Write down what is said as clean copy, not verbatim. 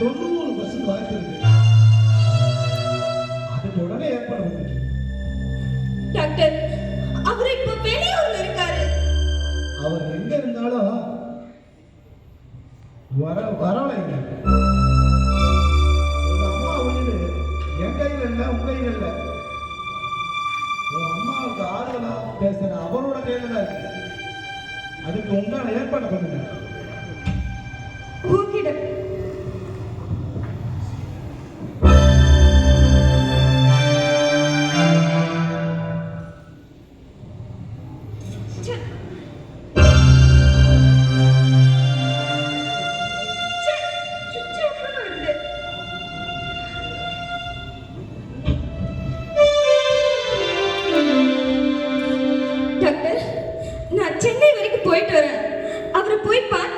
90% வாய்ப்பு இருக்கு. அதுக்கு உடனே ஏற்பாடு பண்ணுங்க. டாக்டர், அவர் இப்ப வெளியூர்ல இருக்காரு. அவர் எங்க இருந்தாலும் வரலைங்க. உங்க அம்மா உயிர் என் கையில் இல்லை, உங்க கையில் இல்லை. உன் அம்மாவுக்கு ஆறுதலா பேசுற அவரோட கையில தான் இருக்கு. அதுக்கு உண்டான ஏற்பாடு பண்ணுங்க. Okay doctor. டாக்டர், நான் சென்னை வரைக்கும் போயிட்டு வரேன். அவரை போய் பார்த்து